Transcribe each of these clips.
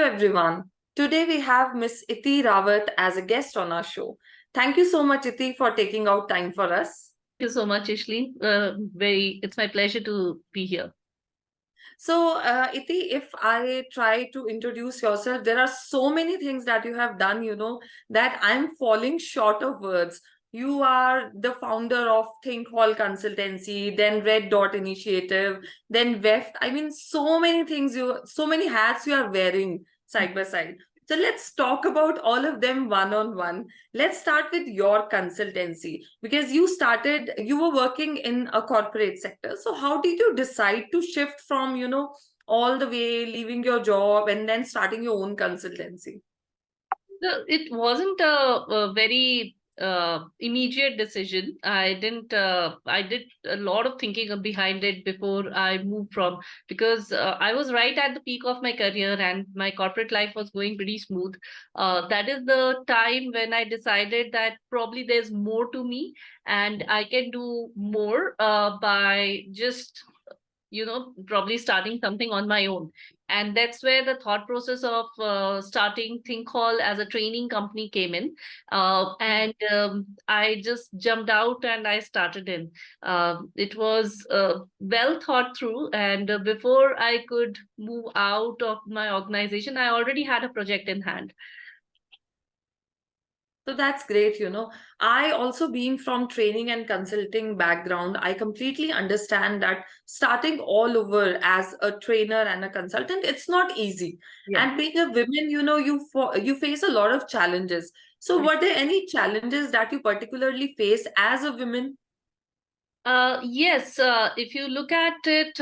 everyone. Today we have Miss Iti Rawat as a guest on our show. Thank you so much, Iti, for taking out time for us. Thank you so much, Ishleen. It's my pleasure to be here. So, Iti, if I try to introduce yourself, there are so many things that you have done, that I'm falling short of words. You are the founder of Thinkhall Consultancy, then Red Dot Initiative, then WEFT. I mean, so many hats you are wearing side by side. So let's talk about all of them one on one. Let's start with your consultancy because you were working in a corporate sector. So how did you decide to shift from, all the way leaving your job and then starting your own consultancy? It wasn't a very immediate decision. I did a lot of thinking behind it before I moved from, because I was right at the peak of my career and my corporate life was going pretty smooth. That is the time when I decided that probably there's more to me and I can do more by just probably starting something on my own. And that's where the thought process of starting Thinkhall as a training company came in. And I just jumped out and I started in. It was well thought through. And before I could move out of my organization, I already had a project in hand. So that's great. I also, being from training and consulting background, I completely understand that starting all over as a trainer and a consultant, it's not easy. Yeah. And being a woman, you face a lot of challenges. So were there any challenges that you particularly face as a woman? Yes, if you look at it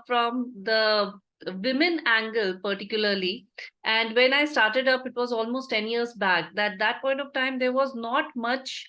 from the women angle particularly, and when I started up, it was almost 10 years back. That point of time, there was not much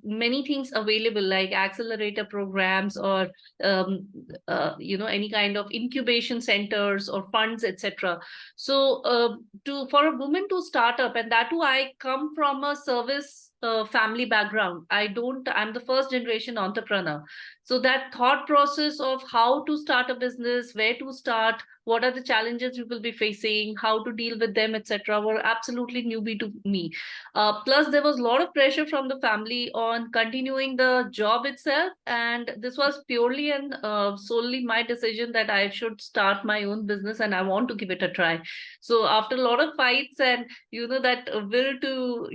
many things available like accelerator programs or any kind of incubation centers or funds, etc. So to for a woman to start up, and that too, I come from a service family background. I'm the first generation entrepreneur. So that thought process of how to start a business, where to start, what are the challenges you will be facing, how to deal with them, etc., were absolutely newbie to me. Plus, there was a lot of pressure from the family on continuing the job itself, and this was purely and solely my decision that I should start my own business, and I want to give it a try. So after a lot of fights and that will to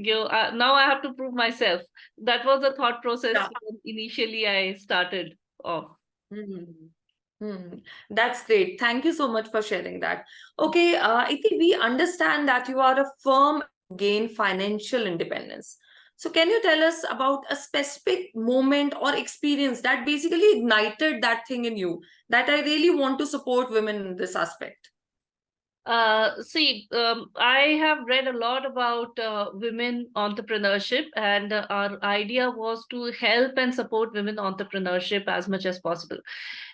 now I have to prove myself. That was the thought process Yeah. when initially I started off. Mhm. Hmm. That's great. Thank you so much for sharing that. Okay, Iti, we understand that you are a firm gain financial independence. So can you tell us about a specific moment or experience that basically ignited that thing in you that I really want to support women in this aspect? I have read a lot about women entrepreneurship, and our idea was to help and support women entrepreneurship as much as possible.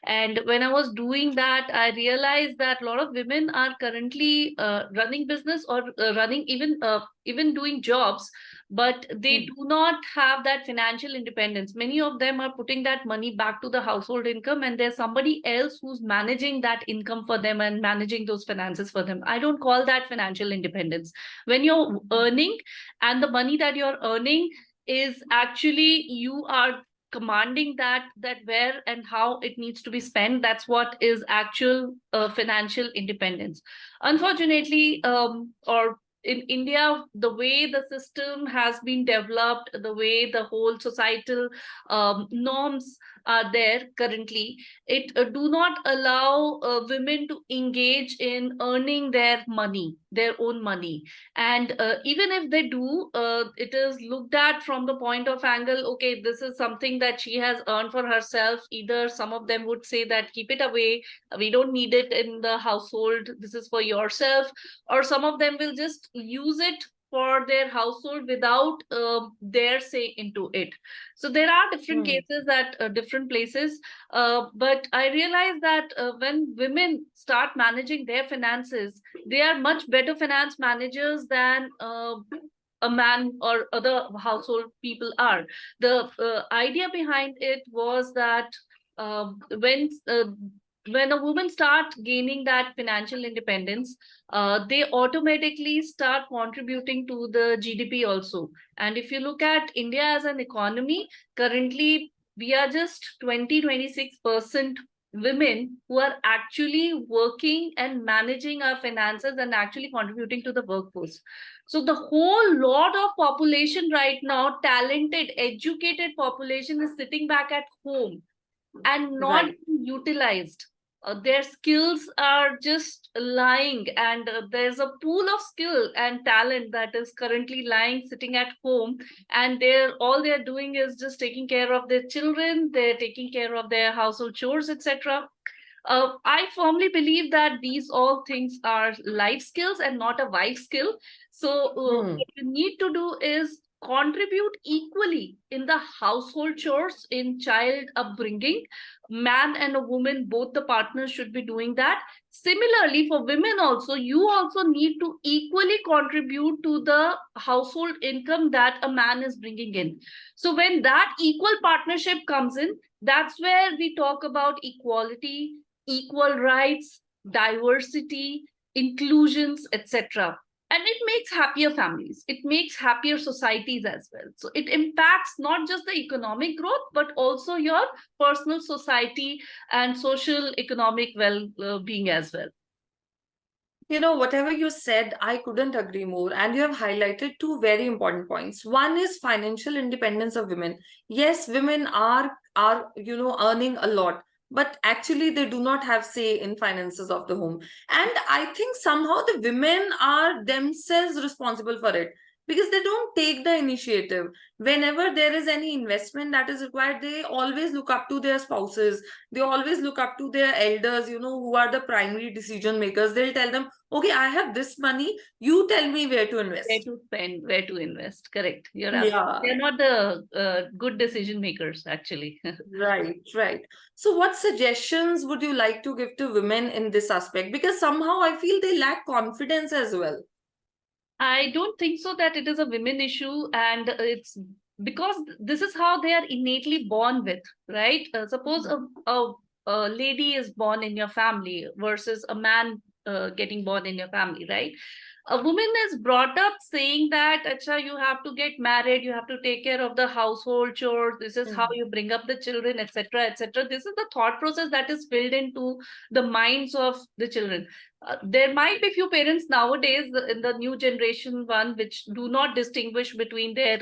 And when I was doing that, I realized that a lot of women are currently running business or running even doing jobs, but they do not have that financial independence. Many of them are putting that money back to the household income, and there's somebody else who's managing that income for them and managing those finances for them. I don't call that financial independence. When you're earning, and the money that you're earning is actually you are commanding that where and how it needs to be spent. That's what is actual financial independence. Unfortunately, or in India, the way the system has been developed, the way the whole societal norms are there currently, it do not allow women to engage in earning their own money. And even if they do, it is looked at from the point of angle, okay, this is something that she has earned for herself. Either some of them would say that keep it away, we don't need it in the household, this is for yourself. Or some of them will just use it for their household without their say into it. So there are different cases at different places. But I realize that when women start managing their finances, they are much better finance managers than a man or other household people are. The idea behind it was that when when a woman start gaining that financial independence, they automatically start contributing to the GDP also. And if you look at India as an economy, currently we are just 20-26% women who are actually working and managing our finances and actually contributing to the workforce. So the whole lot of population right now, talented, educated population, is sitting back at home and not Right. being utilized. Their skills are just lying, and there's a pool of skill and talent that is currently lying, sitting at home, and they're doing is just taking care of their children, they're taking care of their household chores, etc. I firmly believe that these all things are life skills and not a wife skill. So Hmm. what you need to do is contribute equally in the household chores, in child upbringing. Man and a woman, both the partners should be doing that. Similarly, for women also, you also need to equally contribute to the household income that a man is bringing in. So when that equal partnership comes in, that's where we talk about equality, equal rights, diversity, inclusions, etc. And it makes happier families, it makes happier societies as well. So it impacts not just the economic growth, but also your personal society and social economic well-being as well. Whatever you said, I couldn't agree more. And you have highlighted two very important points. One is financial independence of women. Yes, women are earning a lot, but actually they do not have say in finances of the home. And I think somehow the women are themselves responsible for it because they don't take the initiative. Whenever there is any investment that is required, they always look up to their spouses. They always look up to their elders, who are the primary decision makers. They'll tell them, okay, I have this money, you tell me where to Where invest. to spend, where to invest. Correct. You're absolutely. Yeah, They're not the good decision makers, actually. right. So what suggestions would you like to give to women in this aspect? Because somehow I feel they lack confidence as well. I don't think so that it is a women issue, and it's because this is how they are innately born with, right? Suppose a lady is born in your family versus a man getting born in your family, right? A woman is brought up saying that, Acha, you have to get married, you have to take care of the household chores, this is how Mm. you bring up the children, etc., etc. This is the thought process that is filled into the minds of the children. There might be few parents nowadays in the new generation one which do not distinguish between their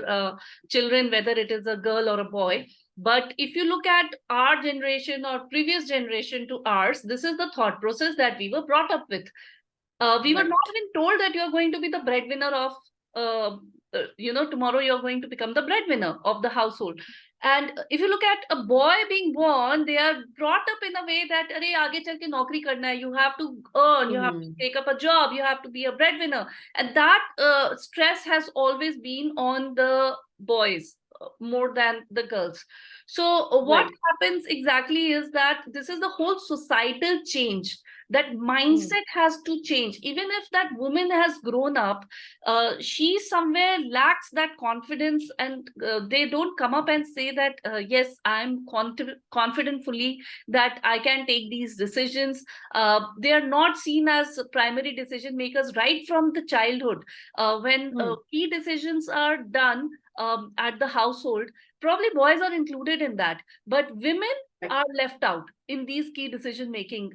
children, whether it is a girl or a boy. But if you look at our generation or previous generation to ours, this is the thought process that we were brought up with. We were Right. not even told that you're going to be the breadwinner of, tomorrow you're going to become the breadwinner of the household. And if you look at a boy being born, they are brought up in a way that, Arey, aage chal ke naukri karna hai, you have to earn, you have to Mm. take up a job, you have to be a breadwinner. And that stress has always been on the boys more than the girls. So what Right. happens exactly is that this is the whole societal change, that Mm. mindset has to change. Even if that woman has grown up, she somewhere lacks that confidence, and they don't come up and say that, yes, I'm confident fully that I can take these decisions. They are not seen as primary decision makers right from the childhood. When Mm. key decisions are done at the household, probably boys are included in that, but women Right. are left out in these key decision making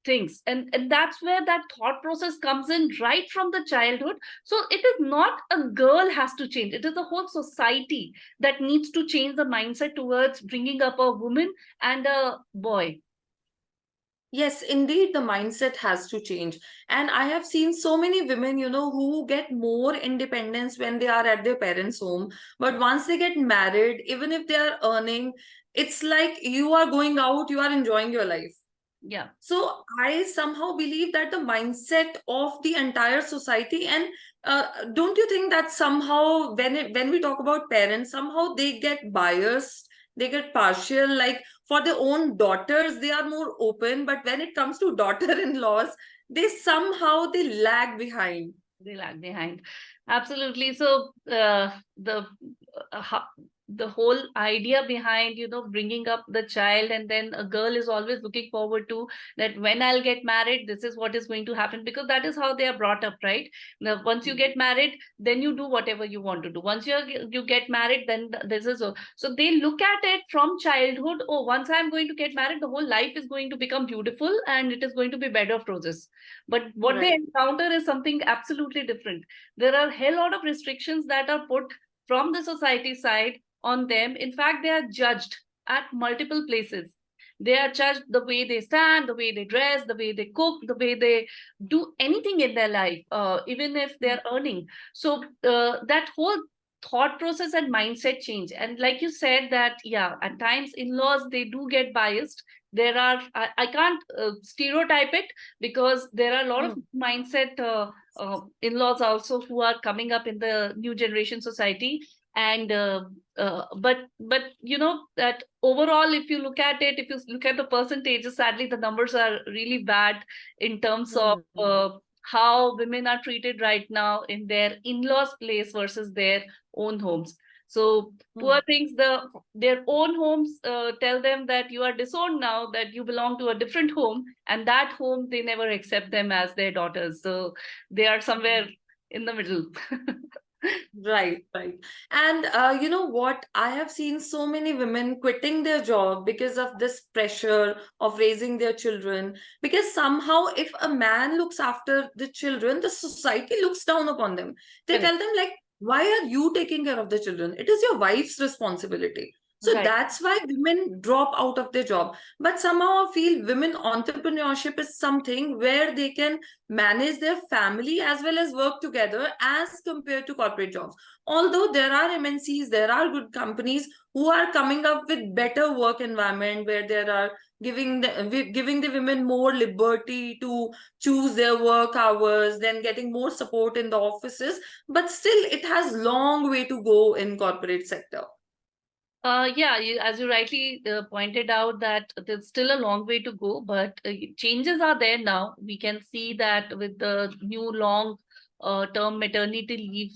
things. And that's where that thought process comes in right from the childhood. So it is not a girl has to change, it is the whole society that needs to change the mindset towards bringing up a woman and a boy. Yes, indeed, the mindset has to change. And I have seen so many women, who get more independence when they are at their parents' home. But once they get married, even if they are earning, it's like you are going out, you are enjoying your life. Yeah. So I somehow believe that the mindset of the entire society, and don't you think that somehow when we talk about parents, somehow they get biased, they get partial. Like for their own daughters, they are more open, but when it comes to daughter-in-laws, they lag behind. They lag behind. Absolutely. So the the whole idea behind, bringing up the child, and then a girl is always looking forward to that when I'll get married, this is what is going to happen, because that is how they are brought up, right? Now, once you get married, then you do whatever you want to do. Once you get married, then this is so they look at it from childhood. Oh, once I'm going to get married, the whole life is going to become beautiful and it is going to be bed of roses. But what they Right. encounter is something absolutely different. There are a hell lot of restrictions that are put from the society side on them. In fact, they are judged at multiple places. They are judged the way they stand, the way they dress, the way they cook, the way they do anything in their life, even if they're earning. So that whole thought process and mindset change. And like you said, that yeah, at times in-laws, they do get biased. There are, I can't stereotype it, because there are a lot of Hmm. mindset in-laws also who are coming up in the new generation society. And but that overall, if you look at it, if you look at the percentages, sadly the numbers are really bad in terms of Hmm. how women are treated right now in their in-laws place versus their own homes. So Hmm. poor things, their own homes tell them that you are disowned now, that you belong to a different home, and that home, they never accept them as their daughters. So they are somewhere in the middle. Right, right. And you know what? I have seen so many women quitting their job because of this pressure of raising their children. Because somehow, if a man looks after the children, the society looks down upon them. They Correct. tell them, like, why are you taking care of the children? It is your wife's responsibility. So Right. that's why women drop out of their job. But somehow I feel women entrepreneurship is something where they can manage their family as well as work together as compared to corporate jobs. Although there are MNCs, there are good companies who are coming up with better work environment where there are giving the women more liberty to choose their work hours, then getting more support in the offices. But still, it has long way to go in corporate sector. Yeah, as you rightly pointed out, that there's still a long way to go, but changes are there now. We can see that with the new long term maternity leave,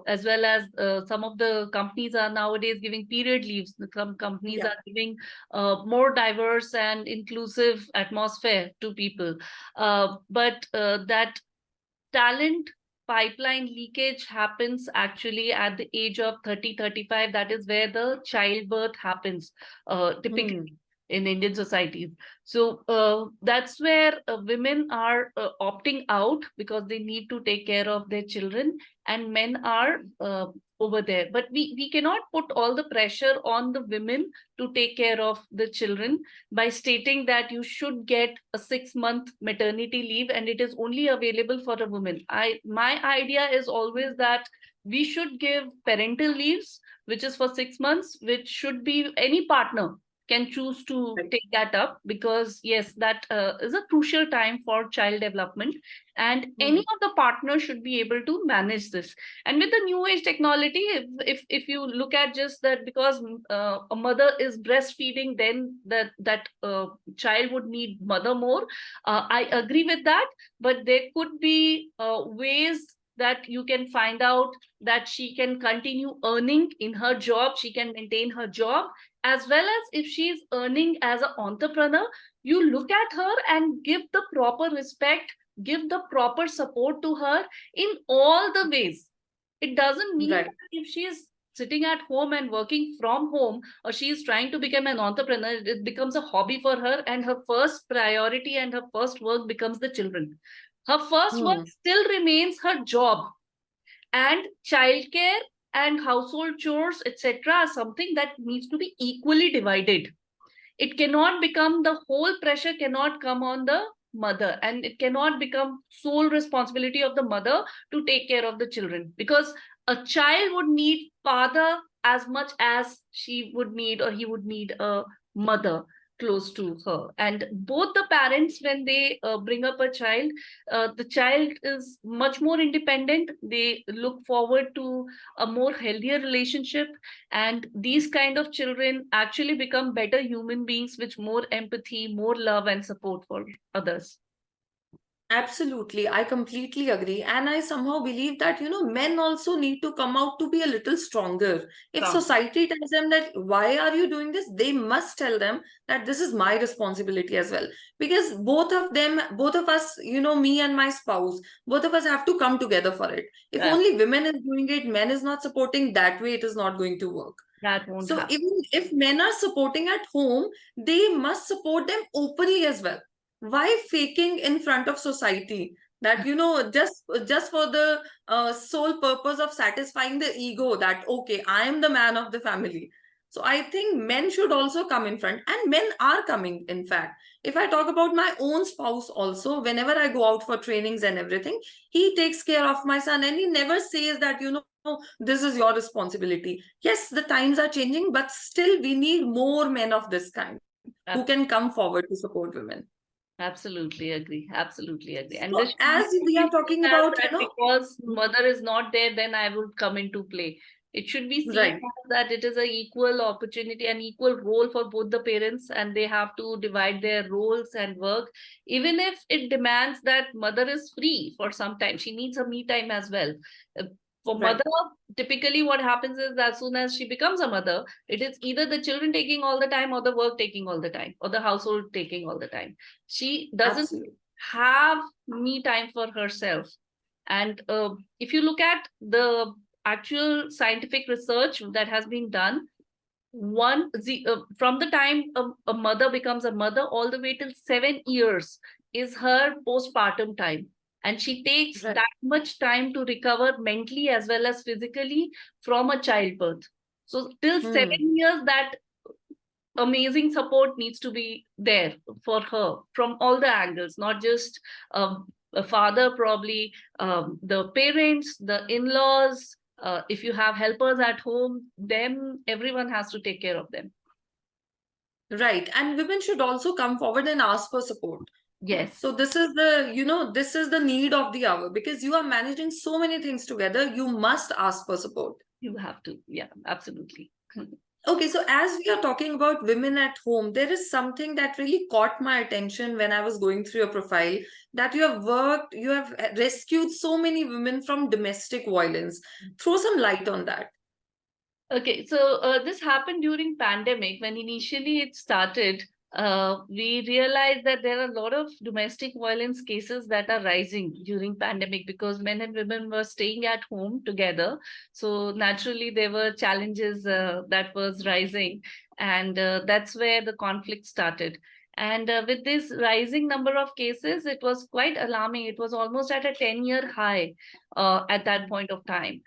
as well as some of the companies are nowadays giving period leaves. Some companies Yeah. are giving more diverse and inclusive atmosphere to people. But that talent pipeline leakage happens actually at the age of 30-35. That is where the childbirth happens, typically Hmm. in Indian societies. So that's where women are opting out because they need to take care of their children, and men are over there. But we cannot put all the pressure on the women to take care of the children by stating that you should get a 6-month maternity leave and it is only available for a woman. My idea is always that we should give parental leaves, which is for 6 months, which should be any partner can choose to Right. take that up, because yes, that is a crucial time for child development, and any Hmm. of the partners should be able to manage this. And with the new age technology, if you look at just that, because a mother is breastfeeding, then that child would need mother more. I agree with that, but there could be ways that you can find out that she can continue earning in her job, she can maintain her job, as well as if she is earning as an entrepreneur, you look at her and give the proper respect, give the proper support to her in all the ways. It doesn't mean Right. that if she is sitting at home and working from home, or she is trying to become an entrepreneur, it becomes a hobby for her, and her first priority and her first work becomes the children. Her first work Hmm. still remains her job, and childcare and household chores, etc., are something that needs to be equally divided. It cannot become, the whole pressure cannot come on the mother, and it cannot become sole responsibility of the mother to take care of the children, because a child would need father as much as she would need, or he would need, a mother close to her. And both the parents, when they bring up a child, the child is much more independent, they look forward to a more healthier relationship, and these kind of children actually become better human beings with more empathy, more love and support for others. Absolutely. I completely agree. And I somehow believe that, men also need to come out to be a little stronger. If Strong. society tells them that, why are you doing this? They must tell them that this is my responsibility as well. Because both of them, both of us, me and my spouse, both of us have to come together for it. If Yeah, only women is doing it, men is not supporting, that way it is not going to work. that won't So happen. even if men are supporting at home, they must support them openly as well. Why faking in front of society? That just for the sole purpose of satisfying the ego that okay, I am the man of the family. So I think men should also come in front, and men are coming. In fact, if I talk about my own spouse, also whenever I go out for trainings and everything, he takes care of my son, and he never says that this is your responsibility. Yes, the times are changing, but still we need more men of this kind who can come forward to support women. Absolutely agree. Absolutely agree. And So this should as never we be are seen talking as about, that because mother is not there, then I would come into play. It should be seen right, as that it is an equal opportunity, an equal role for both the parents, and they have to divide their roles and work. Even if it demands that mother is free for some time, she needs a me time as well. Uh, For right, mother, typically what happens is that as soon as she becomes a mother, it is either the children taking all the time or the work taking all the time or the household taking all the time. She doesn't absolutely. have me time for herself. And if you look at the actual scientific research that has been done, from the time a mother becomes a mother all the way till 7 years is her postpartum time. And she takes Right. that much time to recover mentally as well as physically from a childbirth. So till Hmm. 7 years, that amazing support needs to be there for her from all the angles, not just a father, probably the parents, the in-laws. If you have helpers at home, them everyone has to take care of them. Right. And women should also come forward and ask for support. So Yes, this is the need of the hour, because you are managing so many things together. You must ask for support. you have to. Yeah, absolutely. Okay, so as we are talking about women at home, there is something that really caught my attention when I was going through your profile, that you have rescued so many women from domestic violence. Throw some light on that. Okay, so this happened during pandemic when initially it started. We realized that there are a lot of domestic violence cases that are rising during pandemic because men and women were staying at home together. So naturally, there were challenges that was rising, and that's where the conflict started. And with this rising number of cases, it was quite alarming. It was almost at a 10-year high at that point of time.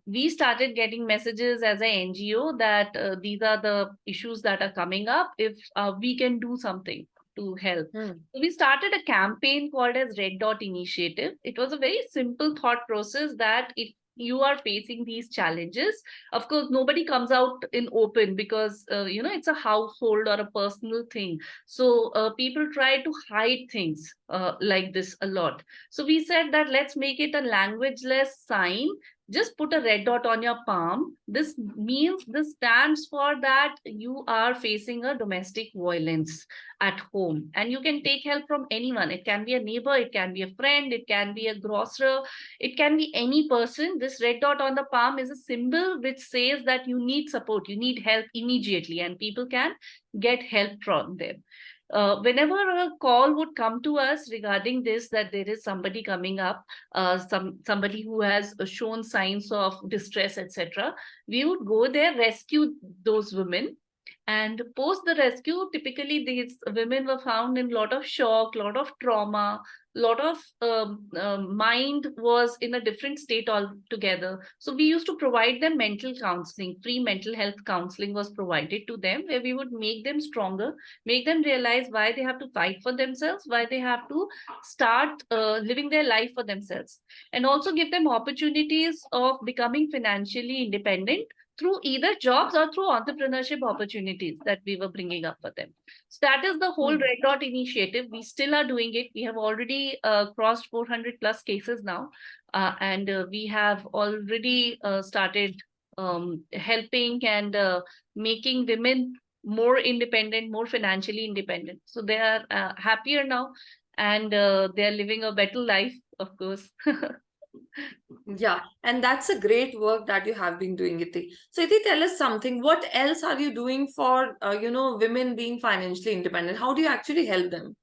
We started getting messages as an NGO that these are the issues that are coming up. If we can do something to help. Hmm. So we started a campaign called as Red Dot Initiative. It was a very simple thought process that if you are facing these challenges, of course nobody comes out in open because it's a household or a personal thing. So people try to hide things like this a lot. So we said that let's make it a languageless sign. Just put a red dot on your palm. This stands for that you are facing a domestic violence at home and you can take help from anyone. It can be a neighbor, it can be a friend, it can be a grocer, it can be any person. This red dot on the palm is a symbol which says that you need support, you need help immediately, and people can get help from them. Whenever a call would come to us regarding this, that there is somebody coming up, somebody who has shown signs of distress, etc., we would go there, rescue those women, and post the rescue, typically these women were found in a lot of shock, lot of trauma, lot of mind was in a different state altogether. So we used to provide them mental counseling. Free mental health counseling was provided to them, where we would make them stronger, make them realize why they have to fight for themselves, why they have to start living their life for themselves, and also give them opportunities of becoming financially independent through either jobs or through entrepreneurship opportunities that we were bringing up for them. So that is the whole Hmm. Red Dot initiative. We still are doing it. We have already crossed 400 plus cases now, and we have already started helping and making women more independent, more financially independent. So they are happier now. and they're living a better life, of course. Yeah, and that's a great work that you have been doing, Iti. So, Iti, tell us something. What else are you doing for, women being financially independent? How do you actually help them?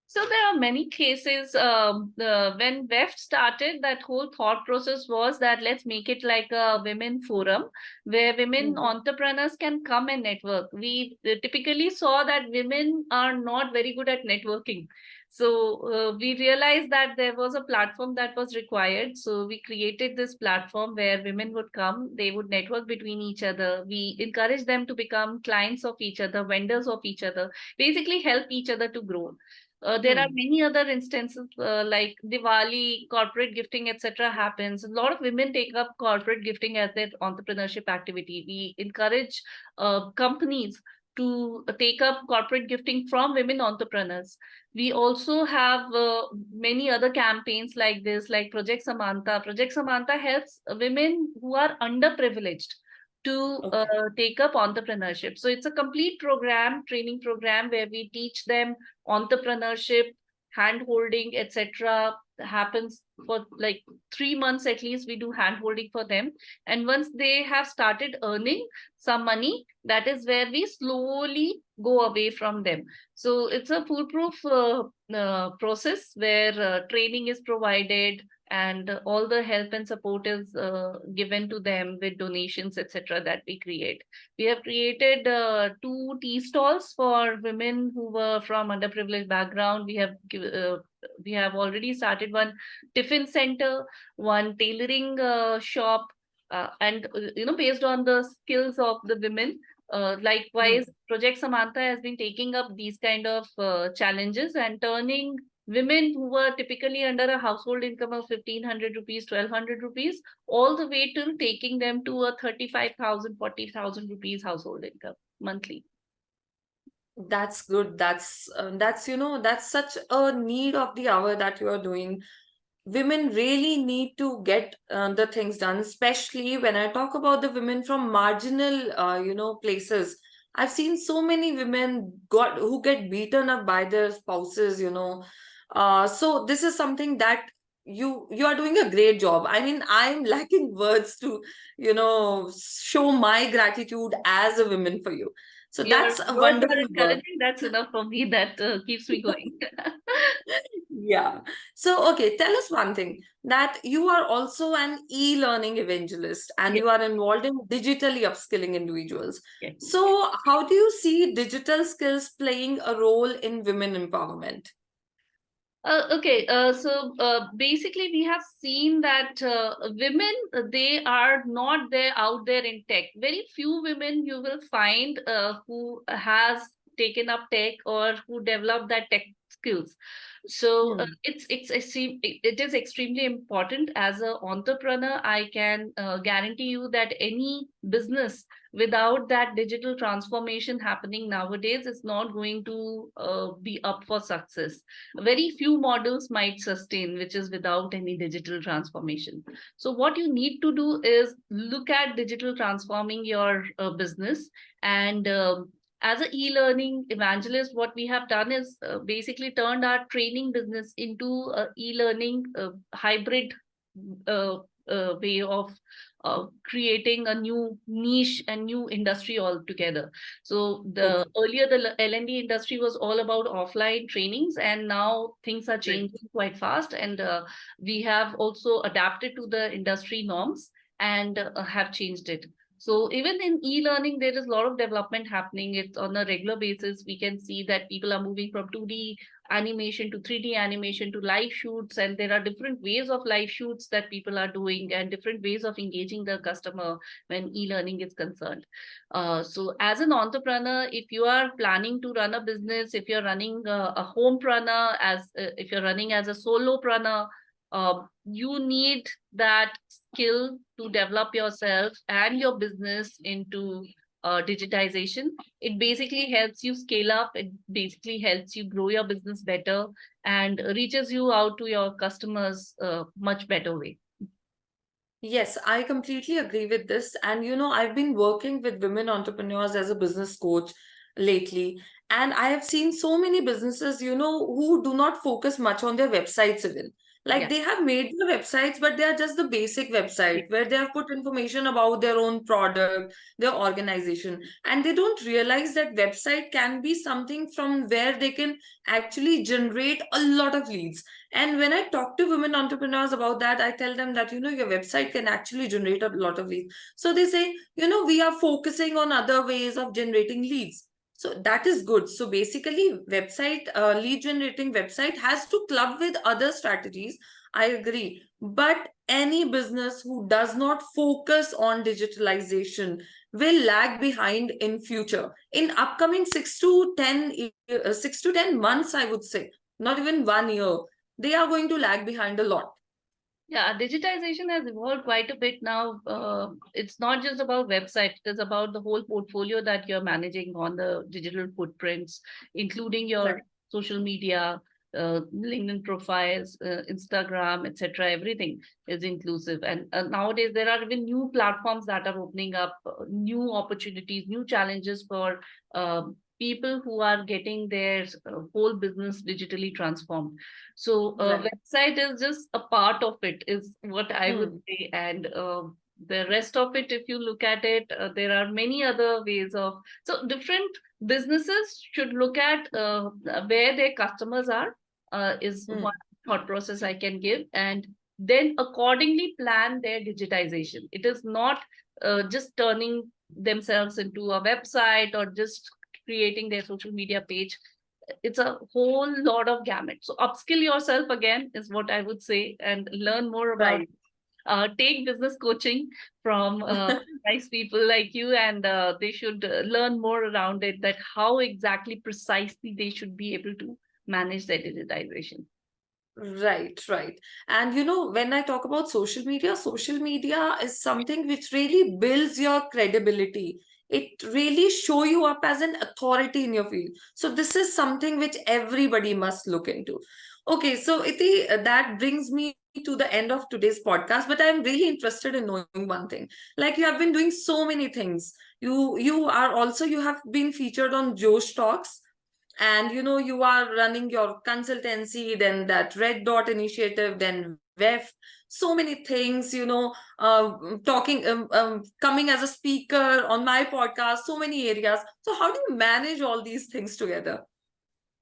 So there are many cases. When WEFT started, that whole thought process was that let's make it like a women forum where women Hmm. entrepreneurs can come and network. We typically saw that women are not very good at networking. So we realized that there was a platform that was required. So we created this platform where women would come, they would network between each other. We encourage them to become clients of each other, vendors of each other, basically help each other to grow. There are Hmm. many other instances like Diwali, corporate gifting, etc. happens. A lot of women take up corporate gifting as their entrepreneurship activity. We encourage companies to take up corporate gifting from women entrepreneurs. We also have many other campaigns like this, like Project Samantha. Project Samantha helps women who are underprivileged to Okay. take up entrepreneurship. So it's a complete program, training program, where we teach them entrepreneurship, hand holding, etc. happens for like 3 months at least. We do hand holding for them, and once they have started earning some money, that is where we slowly go away from them. So it's a foolproof process where training is provided, and all the help and support is given to them with donations, etc. that we create. We have created two tea stalls for women who were from underprivileged background. We have already started one tiffin center, one tailoring shop, and based on the skills of the women. Hmm. Likewise, Project Samantha has been taking up these kind of challenges and turning women who were typically under a household income of 1,500 rupees, 1,200 rupees, all the way till taking them to a 35,000, 40,000 rupees household income monthly. That's good. That's such a need of the hour that you are doing. Women really need to get the things done, especially when I talk about the women from marginal, places. I've seen so many women got who get beaten up by their spouses. So this is something that you are doing a great job. I mean, I'm lacking words to, show my gratitude as a woman for you. So Your that's a words are wonderful work. encouraging. That's enough for me. That keeps me going. Yeah. So, okay, tell us one thing that you are also an e-learning evangelist and Yes, you are involved in digitally upskilling individuals. yes. So, how do you see digital skills playing a role in women empowerment? Okay, so basically, we have seen that women, they are not there out there in tech. Very few women you will find who has taken up tech or who developed that tech skills. So Hmm. it is extremely important. As an entrepreneur, I can guarantee you that any business without that digital transformation happening nowadays is not going to be up for success. Very few models might sustain, which is without any digital transformation. So what you need to do is look at digital transforming your business. And as an e-learning evangelist, what we have done is basically turned our training business into a e-learning hybrid uh, way of creating a new niche and new industry altogether. So the Okay. earlier the L&D industry was all about offline trainings, and now things are Right. changing quite fast. And we have also adapted to the industry norms and have changed it. So even in e-learning, there is a lot of development happening. It's on a regular basis. We can see that people are moving from 2D animation to 3D animation to live shoots, and there are different ways of live shoots that people are doing and different ways of engaging the customer when e-learning is concerned. So as an entrepreneur, if you are planning to run a business, if you're running a homepreneur, if you're running as a solopreneur, you need that skill to develop yourself and your business into digitization. It basically helps you scale up. It basically helps you grow your business better and reaches you out to your customers much better way. Yes, I completely agree with this. And I've been working with women entrepreneurs as a business coach. lately. And I have seen so many businesses, who do not focus much on their websites even. Like Yeah. they have made the websites, but they are just the basic website where they have put information about their own product, their organization. And they don't realize that website can be something from where they can actually generate a lot of leads. And when I talk to women entrepreneurs about that, I tell them that, your website can actually generate a lot of leads. So they say, we are focusing on other ways of generating leads. So that is good. So basically, lead generating website has to club with other strategies. I agree. But any business who does not focus on digitalization will lag behind in future. In upcoming 6 to 10 months, I would say, not even 1 year, they are going to lag behind a lot. Yeah, digitization has evolved quite a bit now. It's not just about website, it is about the whole portfolio that you're managing on the digital footprints, including your Right. social media, LinkedIn profiles, Instagram, etc. Everything is inclusive. And nowadays, there are even new platforms that are opening up, new opportunities, new challenges for people who are getting their whole business digitally transformed. So Right. website is just a part of it, is what I would Hmm. say. And the rest of it, if you look at it, there are many other ways of. So different businesses should look at where their customers are, is Hmm. one thought process I can give. And then accordingly plan their digitization. It is not just turning themselves into a website or just creating their social media page. It's a whole lot of gamut. So upskill yourself again is what I would say, and learn more about. Right. Take business coaching from nice people like you, and they should learn more around it. That how exactly precisely they should be able to manage their digitization. Right, right. And when I talk about social media is something which really builds your credibility. It really show you up as an authority in your field. So this is something which everybody must look into. Okay, so Iti, that brings me to the end of today's podcast, but I'm really interested in knowing one thing. Like you have been doing so many things. You have been featured on Josh Talks, and you are running your consultancy, then that red dot initiative, then WEF, so many things, talking coming as a speaker on my podcast, so many areas. So how do you manage all these things together?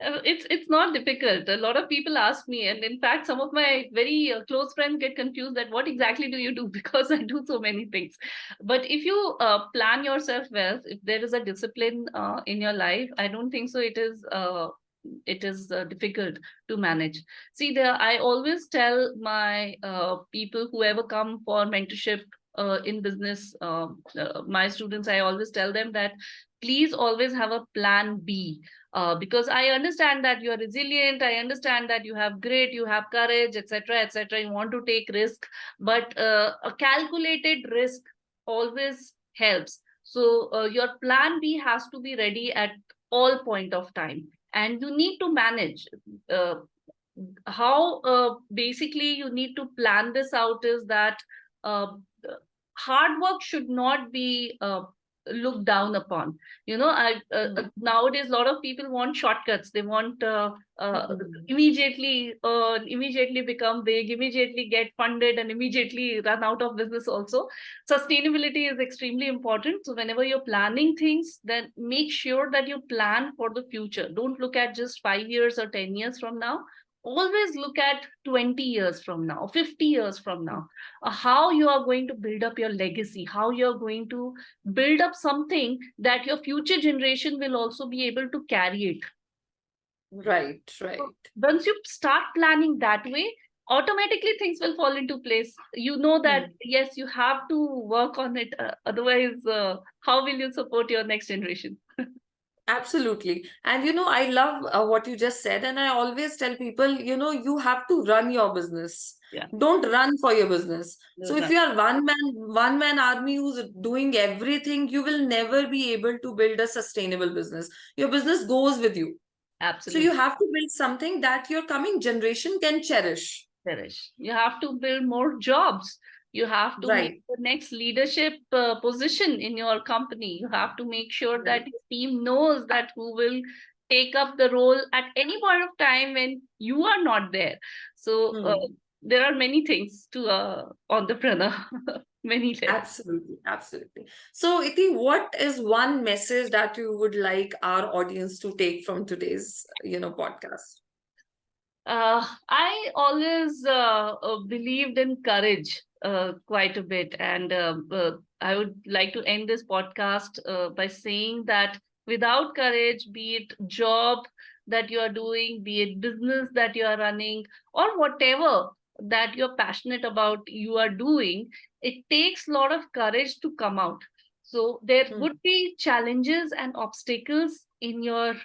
It's not difficult. A lot of people ask me, and in fact, some of my very close friends get confused that what exactly do you do because I do so many things. But if you plan yourself well, if there is a discipline in your life, I don't think so. It is difficult to manage. See, there I always tell my people whoever come for mentorship in business, my students, I always tell them that please always have a plan B, because I understand that you are resilient. I understand that you have grit, you have courage, etc., etc. You want to take risk, but a calculated risk always helps. So your plan B has to be ready at all point of time, and you need to manage. Uh, how basically you need to plan this out is that uh, hard work should not be looked down upon. Nowadays a lot of people want shortcuts. They want Mhm. immediately become big, immediately get funded, and immediately run out of business also. Sustainability is extremely important. So whenever you're planning things, then make sure that you plan for the future. Don't look at just 5 years or 10 years from now. Always look at 20 years from now, 50 years from now, how you are going to build up your legacy, how you're going to build up something that your future generation will also be able to carry it. Right, So right. once you start planning that way, automatically things will fall into place. You know that, Hmm. yes, you have to work on it. Otherwise, how will you support your next generation? Absolutely. And I love what you just said. And I always tell people, you have to run your business. Yeah. Don't run for your business. So if Right. you are one man army who's doing everything, you will never be able to build a sustainable business. Your business goes with you. So you Absolutely. have to build something that your coming generation can cherish. perish. You have to build more jobs. You have to make Right, the next leadership position in your company. You have to make sure right. that your team knows that who will take up the role at any point of time when you are not there. So Hmm. there are many things to entrepreneur, many layers. Absolutely, absolutely. So, Iti, what is one message that you would like our audience to take from today's, podcast? I always believed in courage quite a bit. And I would like to end this podcast by saying that without courage, be it job that you are doing, be it business that you are running, or whatever that you're passionate about you are doing, it takes a lot of courage to come out. So there Hmm. would be challenges and obstacles in your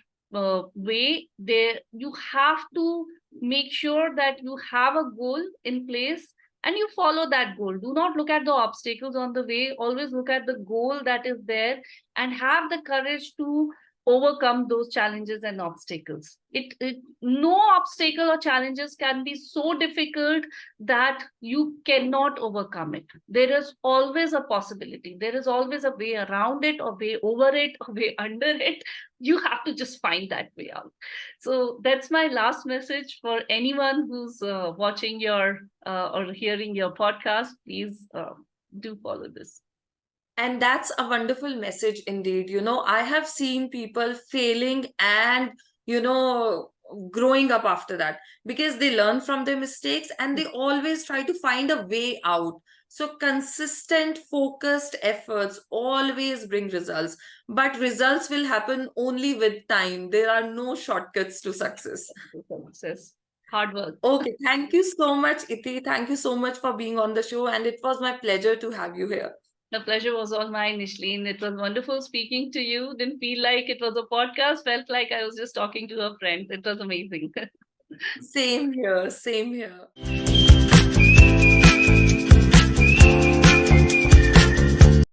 way. There you have to make sure that you have a goal in place and you follow that goal. Do not look at the obstacles on the way, always look at the goal that is there and have the courage to overcome those challenges and obstacles. It no obstacle or challenges can be so difficult that you cannot overcome it. There is always a possibility, there is always a way around it, or way over it, or way under it. You have to just find that way out. So that's my last message for anyone who's watching your or hearing your podcast. Please do follow this. And that's a wonderful message indeed. I have seen people failing and, growing up after that because they learn from their mistakes and they always try to find a way out. So, consistent, focused efforts always bring results, but results will happen only with time. There are no shortcuts to success. Success, hard work. Okay, thank you so much, Iti. Thank you so much for being on the show, and it was my pleasure to have you here. The pleasure was all mine, Ishleen. It was wonderful speaking to you. Didn't feel like it was a podcast, felt like I was just talking to a friend. It was amazing. Same here, same here.